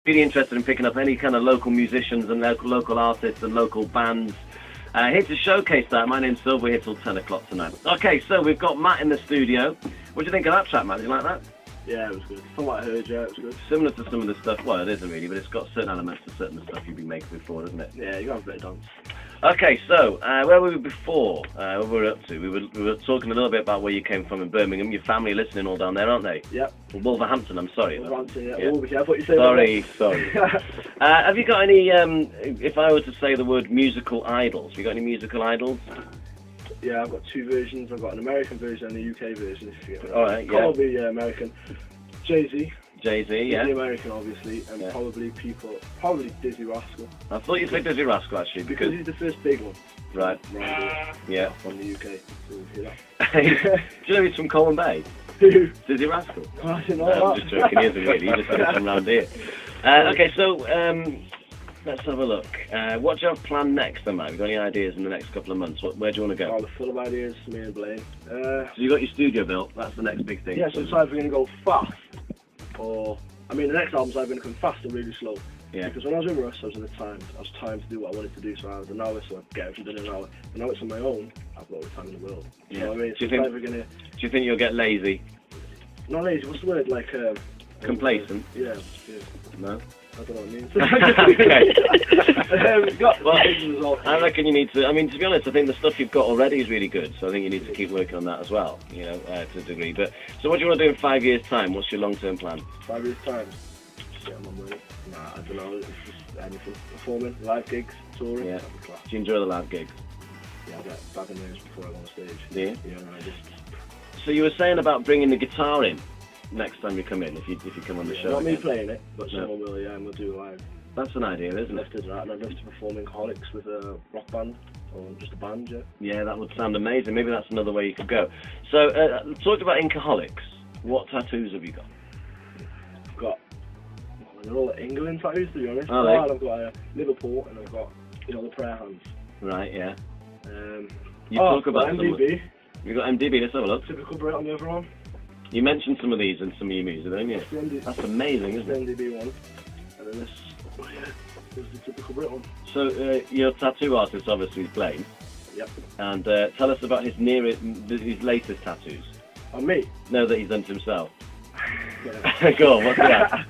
really interested in picking up any kind of local musicians and local artists and local bands. Here to showcase that. My name's Silv. We're here till 10 o'clock tonight. Okay, so we've got Matt in the studio. What do you think of that track, Matt? Did you like that? Yeah, it was good. From what I heard, yeah, it was good. Similar to some of the stuff, well, it isn't really, but it's got certain elements to certain stuff you've been making before, doesn't it? Yeah, you got a bit of dance. Okay, so where were we before? What were we up to? We were talking a little bit about where you came from in Birmingham. Your family listening all down there, aren't they? Yep. Wolverhampton, I'm sorry. Wolverhampton, yeah. Yeah. I thought you said Sorry. Have you got any, if I were to say the word musical idols, have you got any musical idols? Yeah, I've got two versions. I've got an American version and a UK version. If you All right, yeah. Probably American. Jay-Z. Jay-Z, yeah. The American, obviously, and probably Dizzy Rascal. I thought you'd say Dizzy Rascal, actually, because he's the first big one. Right. Yeah. From the UK. So hear that. Do you know he's from Colwyn Bay? Who? Dizzy Rascal. Oh, I didn't know No, that. I'm just joking, he isn't really, he just comes from round here. Okay, so let's have a look. What do you have planned next then, Matt? Have you got any ideas in the next couple of months? Where do you want to go? Oh, the full of ideas, me and Blaine. So you got your studio built, that's the next big thing. Yeah, so it's either going to go fast, or, I mean, the next album's either going to come fast or really slow. Yeah. Because when I was with Russ, I was timed to do what I wanted to do, so I was an hour, so I'd get everything done in an hour. But now it's on my own, I've got all the time in the world. Yeah. You know what I mean? Do you think you'll get lazy? Not lazy, what's the word? Like, complacent? Yeah. No? I don't know what it means. Well, I reckon you need to, I mean, to be honest, I think the stuff you've got already is really good, so I think you need to keep working on that as well, you know, to a degree. But, so what do you want to do in 5 years' time? What's your long-term plan? 5 years' time? Just get my money. Nah, I don't know, it's just anything. Performing, live gigs, touring, Yeah. that'd be class. Do you enjoy the live gigs? Yeah, I get back in nerves before I go on stage. Do you? Yeah, no, I just... So you were saying about bringing the guitar in next time you come in, if you come on the show. Not me again. playing it, but someone will, yeah, and we'll do it live. That's an idea, isn't I'd it? love to do that, and I'd love to perform in Colics with a rock band, or just a band, yeah. Yeah, that would sound amazing. Maybe that's another way you could go. So, talk about Inkaholics. What tattoos have you got? I've got, they're all England tattoos, to be honest. Are they? I've got Liverpool, and I've got, you know, the prayer hands. Right, yeah. You Oh, talk about MDB. You got MDB, let's have a look. Typical Brit on the other one. You mentioned some of these in some of your music, don't you? That's amazing, isn't it? The MDB one. And then this, this is the Typical Brit one. So, your tattoo artist obviously is Blaine. Yep. And tell us about his latest tattoos. On me? No, that he's done to himself. Yeah. Go on, what's that?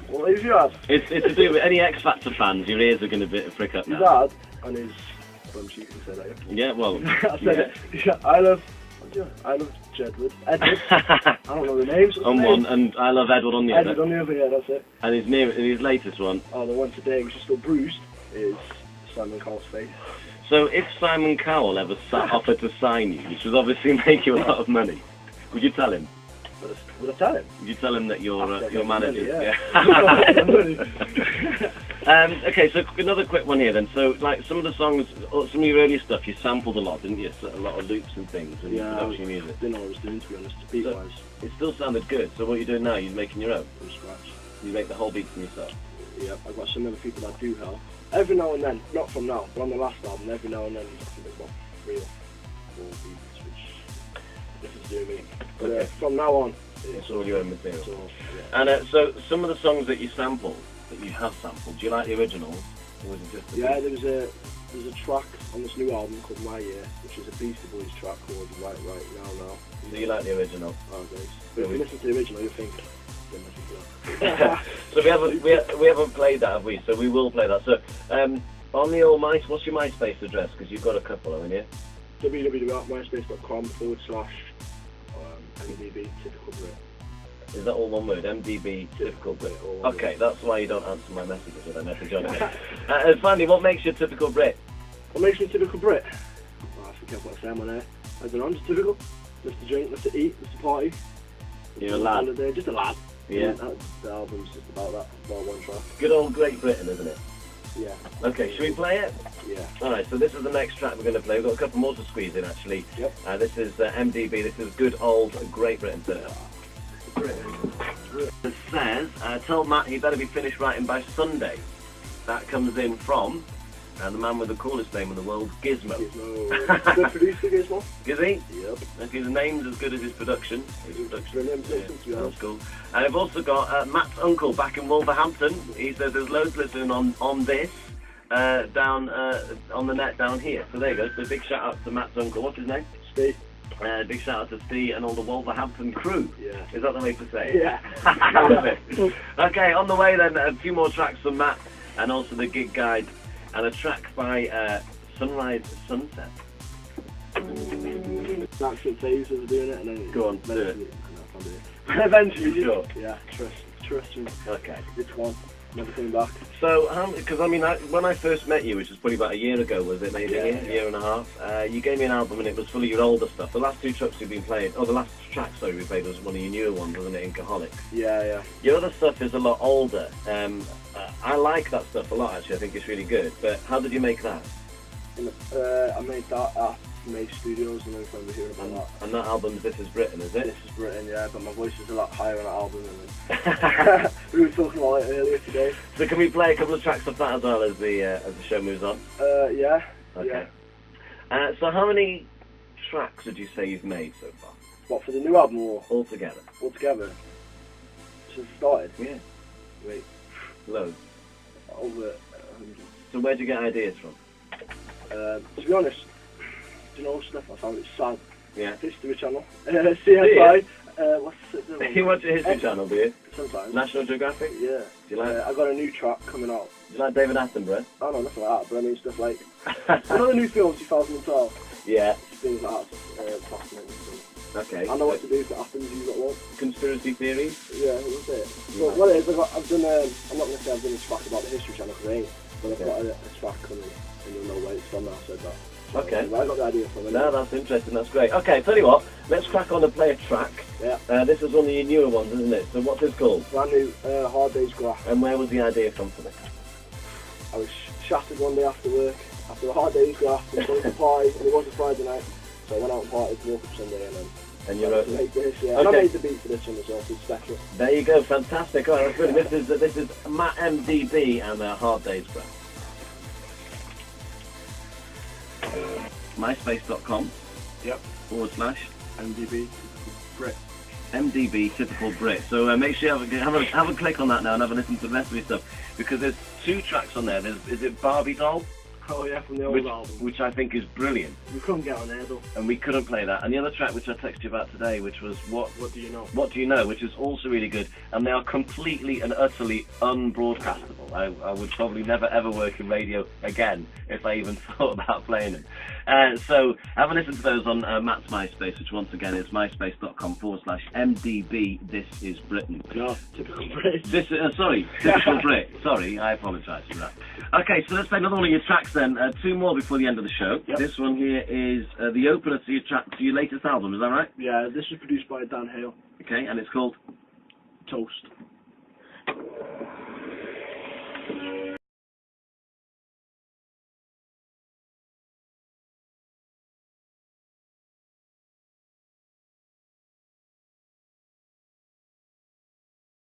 What have you had? It's to do with any X Factor fans, your ears are going to prick up His now. dad and his bum cheek, you say that, Yeah, well, I said it. Yeah, I love Jedward. Edward. I don't know the names. on one, and I love Edward on the Edward other. on the other, yeah, that's it. And his latest one. Oh, the one today, which is still bruised, is Simon Cowell's face. So if Simon Cowell ever offered to sign you, which would obviously make you a lot of money, would you tell him? Would I tell him? Would you tell him that you're your manager? Money, Yeah. Okay, so another quick one here then. So, like, some of the songs, some of your earlier stuff, you sampled a lot, didn't you? So, a lot of loops and things in your production music. I didn't know what I was doing, to be honest, beat-wise. It still sounded good. So what you're doing now, you're making your own? From scratch. You make the whole beat from yourself? Yeah, I've got some other people that do help. Every now and then, not from now, but on the last album, every now and then, I think I've got 3 or 4 beats, which different to do me. But Okay. from now on, It's all your own material. So, yeah. And so some of the songs that you sampled, that you have sampled, do you like the originals? Or was it just the There's a track on this new album called My Year, which is a Beastie Boys track called Right Now. So you like the original? Oh, nice. But if you listen to the original, you'll think, yeah, listen to that. So we haven't played that, have we? So we will play that. So on the old what's your MySpace address? Because you've got a couple, haven't you? www.myspace.com/MDB Typical Brit. Is that all one word? MDB Typical Brit. Okay, that's why you don't answer my messages when I message on it. And finally, what makes you a typical Brit? What makes me a typical Brit? Oh, I forget what I say on there. I don't know, I'm just typical. Just to drink, just to eat, just to party. You're a lad. Holiday, just a lad. Yeah. The album's just about that, about one track. Good old Great Britain, isn't it? Yeah. Okay, should we play it? Yeah. Alright, so this is the next track we're going to play. We've got a couple more to squeeze in, actually. Yep. This is MDB. This is good old Great Britain. It says, tell Matt he better be finished writing by Sunday. That comes in from And the man with the coolest name in the world, Gizmo. Gizmo. Good producer, Gizmo. Is he? Yep. Okay, the name's as good as his production. Brilliant. Yeah, that's cool. And I've also got Matt's uncle back in Wolverhampton. He says there's loads listening on this, down on the net down here. So there you go. So big shout out to Matt's uncle. What's his name? Steve. Big shout out to Steve and all the Wolverhampton crew. Yeah. Is that the way to say it? Yeah. I love it. Okay, on the way then, a few more tracks from Matt and also the gig guide and a track by Sunrise Sunset. Accent phase as doing it and then Go on, do it. I can't do it. Eventually, sure. Yeah, trust me. Okay. It's one. Never coming back. So, because I mean, when I first met you, which was probably about a year ago, was it? Maybe a year and a half. You gave me an album and it was full of your older stuff. The last two tracks you've been playing, the last track, sorry, we played was one of your newer ones, wasn't it? Incaholics. Yeah. Your other stuff is a lot older. I like that stuff a lot, actually. I think it's really good. But how did you make that? I made that at May Studios, and then I remember hearing about that. And that album's This Is Britain, is it? This Is Britain, yeah, but my voice is a lot higher on that album than we were talking about it earlier today. So can we play a couple of tracks of that as well as the show moves on? Yeah. Okay. Yeah. So how many tracks would you say you've made so far? What, for the new album or? Altogether. Altogether? Since it started? Yeah. Wait. Loads. Over 100. So where'd you get ideas from? To be honest, do you know stuff I found? It's sad. Yeah. History Channel. CSI. What's it? You watch a History Channel, do you? Sometimes. National Geographic? Yeah. Do you like? I got a new track coming out. Do you like David Attenborough? Oh no, nothing like that. But I mean stuff like you know the new film 2012. Yeah. Things like that. Fascinating. Okay. I know what to do if it happens. You got one. Conspiracy theories? Yeah, that's it. So what it is, I've done. I'm not going to say I've done a track about the History Channel because I ain't. But I've got a track coming, and you'll know where it's from. I said that. So, Okay. I got the idea from it. No, that's interesting. That's great. Okay, tell you what. Let's crack on and play a track. Yeah. This is one of your newer ones, isn't it? So what's this called? Brand new, Hard Day's Graph. And where was the idea from for this? I was shattered one day after work, after a hard day's graph, and going to party, and it was a Friday night, so I went out and partied, woke up Sunday, and then you wrote made this, yeah. Okay. And I made the beat for this one as well, so it's special. There you go, fantastic. All right, that's good. This is Matt MDB and Hard Day's Graph. MySpace.com. Yep. / MDB Brit. MDB Typical Brit. So make sure you have a click on that now and have a listen to the rest of your stuff, because there's two tracks on there. Is it Barbie Doll? Oh yeah, from the old album. Which I think is brilliant. We couldn't get on there though. And we couldn't play that. And the other track which I texted you about today, which was What Do You Know? What Do You Know, which is also really good. And they are completely and utterly unbroadcastable. I would probably never ever work in radio again if I even thought about playing them. So have a listen to those on Matt's MySpace, which once again is myspace.com / MDB This Is Britain. No, Typical Brit. Typical Brit. Sorry, I apologise for that. Okay, so let's play another one of your tracks then. Two more before the end of the show. Yep. This one here is the opener to your latest album, is that right? Yeah, this was produced by Dan Hale. Okay, and it's called Toast.